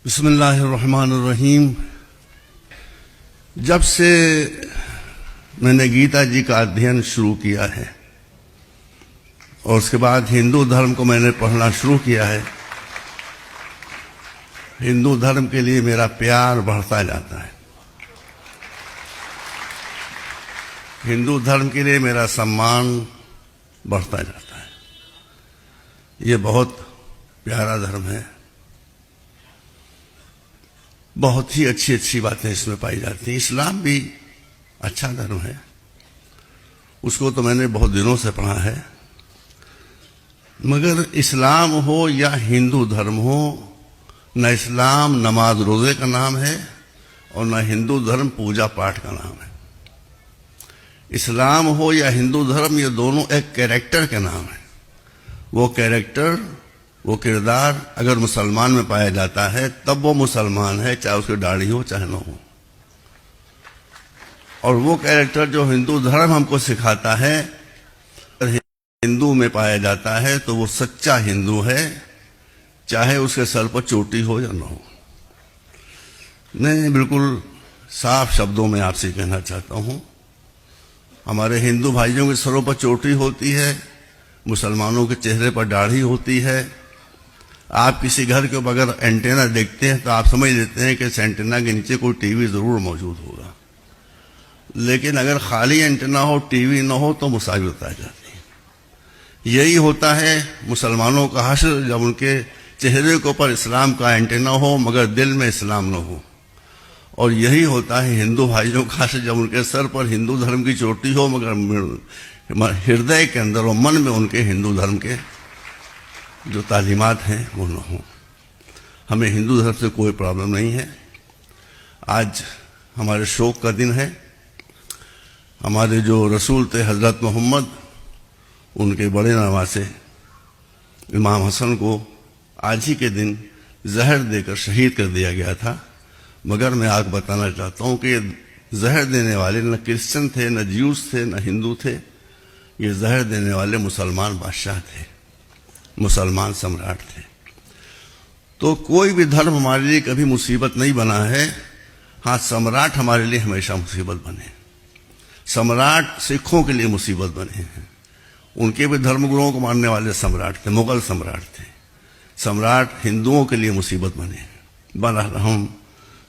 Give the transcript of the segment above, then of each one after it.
बिस्मिल्लाहिर्रहमानिर्रहीम। जब से मैंने गीता जी का अध्ययन शुरू किया है और उसके बाद हिंदू धर्म को मैंने पढ़ना शुरू किया है, हिंदू धर्म के लिए मेरा प्यार बढ़ता जाता है। हिंदू धर्म के लिए मेरा सम्मान बढ़ता जाता है। ये बहुत प्यारा धर्म है। बहुत ही अच्छी अच्छी बातें इसमें पाई जाती हैं। इस्लाम भी अच्छा धर्म है, उसको तो मैंने बहुत दिनों से पढ़ा है। मगर इस्लाम हो या हिंदू धर्म हो, न इस्लाम नमाज रोजे का नाम है और न हिंदू धर्म पूजा पाठ का नाम है। इस्लाम हो या हिंदू धर्म, ये दोनों एक कैरेक्टर के नाम है। वो कैरेक्टर, वो किरदार अगर मुसलमान में पाया जाता है तब वो मुसलमान है, चाहे उसकी दाढ़ी हो चाहे न हो। और वो कैरेक्टर जो हिंदू धर्म हमको सिखाता है, हिंदू में पाया जाता है तो वो सच्चा हिंदू है, चाहे उसके सर पर चोटी हो या न हो। मैं बिल्कुल साफ शब्दों में आपसे कहना चाहता हूं, हमारे हिंदू भाइयों के सरों पर चोटी होती है, मुसलमानों के चेहरे पर दाढ़ी होती है। आप किसी घर के बगैर एंटेना देखते हैं तो आप समझ लेते हैं कि इस एंटेना के नीचे कोई टीवी जरूर मौजूद होगा। लेकिन अगर खाली एंटेना हो, टीवी न हो, तो मुसाविर आ जाती है। यही होता है मुसलमानों का हश्र, जब उनके चेहरे के ऊपर इस्लाम का एंटेना हो मगर दिल में इस्लाम न हो। और यही होता है हिंदू भाइयों का हश्र, जब उनके सर पर हिंदू धर्म की चोटी हो मगर हृदय के अंदर और मन में उनके हिंदू धर्म के जो तालीमात हैं वो न हो। हमें हिंदू धर्म से कोई प्रॉब्लम नहीं है। आज हमारे शोक का दिन है। हमारे जो रसूल थे हजरत मोहम्मद, उनके बड़े नवासे इमाम हसन को आज ही के दिन जहर देकर शहीद कर दिया गया था। मगर मैं आपको बताना चाहता हूं कि जहर देने वाले न क्रिश्चियन थे, न ज्यूस थे, न हिंदू थे। ये जहर देने वाले मुसलमान बादशाह थे, मुसलमान सम्राट थे। तो कोई भी धर्म हमारे लिए कभी मुसीबत नहीं बना है। हाँ, सम्राट हमारे लिए हमेशा मुसीबत बने। सम्राट सिखों के लिए मुसीबत बने हैं। उनके भी धर्मगुरुओं को मानने वाले सम्राट थे, मुगल सम्राट थे। सम्राट हिंदुओं के लिए मुसीबत बने। बहरहाल हम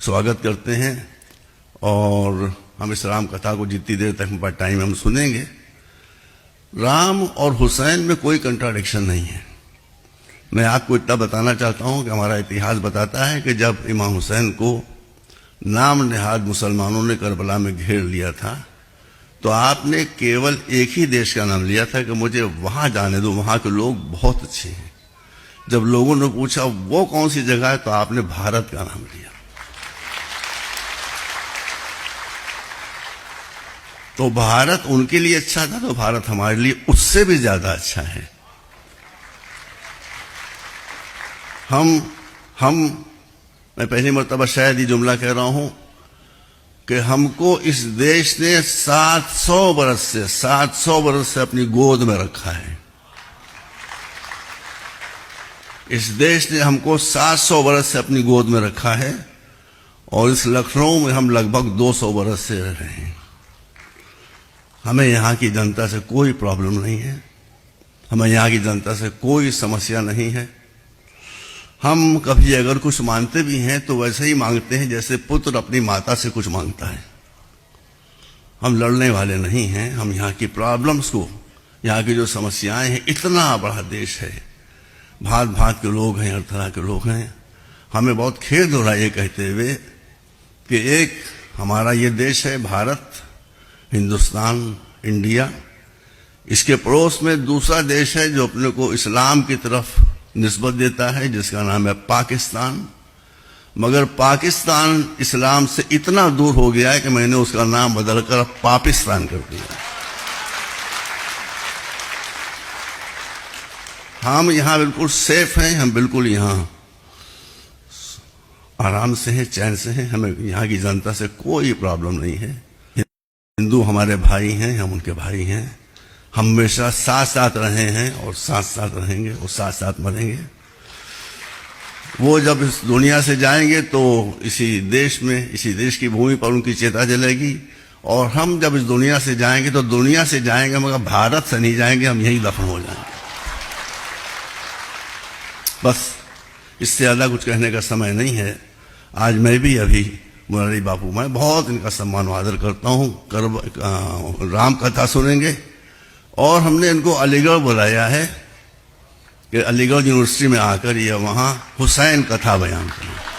स्वागत करते हैं और हम इस राम कथा को जितनी देर तक हमारे टाइम हम सुनेंगे। राम और हुसैन में कोई कंट्राडिक्शन नहीं है। मैं आपको इतना बताना चाहता हूं कि हमारा इतिहास बताता है कि जब इमाम हुसैन को नाम नेहाद मुसलमानों ने करबला में घेर लिया था तो आपने केवल एक ही देश का नाम लिया था कि मुझे वहां जाने दो, वहां के लोग बहुत अच्छे हैं। जब लोगों ने पूछा वो कौन सी जगह है तो आपने भारत का नाम लिया। तो भारत उनके लिए अच्छा था तो भारत हमारे लिए उससे भी ज्यादा अच्छा है। मैं पहली मर्तबा शायद ये जुमला कह रहा हूं कि हमको इस देश ने 700 बरस से अपनी गोद में रखा है। इस देश ने हमको 700 बरस से अपनी गोद में रखा है और इस लखनऊ में हम लगभग 200 बरस से रह रहे हैं। हमें यहाँ की जनता से कोई प्रॉब्लम नहीं है। हमें यहाँ की जनता से कोई समस्या नहीं है। हम कभी अगर कुछ मांगते भी हैं तो वैसे ही मांगते हैं जैसे पुत्र अपनी माता से कुछ मांगता है। हम लड़ने वाले नहीं हैं। हम यहाँ की प्रॉब्लम्स को, यहाँ की जो समस्याएं हैं, इतना बड़ा देश है, भांत भांत के लोग हैं, हर तरह के लोग हैं। हमें बहुत खेद हो रहा है ये कहते हुए कि एक हमारा ये देश है भारत, हिंदुस्तान, इंडिया, इसके पड़ोस में दूसरा देश है जो अपने को इस्लाम की तरफ निस्बत देता है, जिसका नाम है पाकिस्तान। मगर पाकिस्तान इस्लाम से इतना दूर हो गया है कि मैंने उसका नाम बदलकर पाकिस्तान कर दिया। हम यहां बिल्कुल सेफ हैं, हम बिल्कुल यहां आराम से हैं, चैन से हैं। हमें यहां की जनता से कोई प्रॉब्लम नहीं है। हिंदू हमारे भाई हैं, हम उनके भाई हैं। हमेशा साथ साथ रहे हैं और साथ साथ रहेंगे और साथ साथ मरेंगे। वो जब इस दुनिया से जाएंगे तो इसी देश में, इसी देश की भूमि पर उनकी चिता जलेगी। और हम जब इस दुनिया से जाएंगे तो दुनिया से जाएंगे मगर भारत से नहीं जाएंगे, हम यहीं दफन हो जाएंगे। बस इससे ज़्यादा कुछ कहने का समय नहीं है। आज मैं भी अभी मुरारी बापू, मैं बहुत इनका सम्मान और आदर करता हूँ। राम कथा सुनेंगे और हमने इनको अलीगढ़ बुलाया है कि अलीगढ़ यूनिवर्सिटी में आकर ये वहाँ हुसैन कथा बयान करें।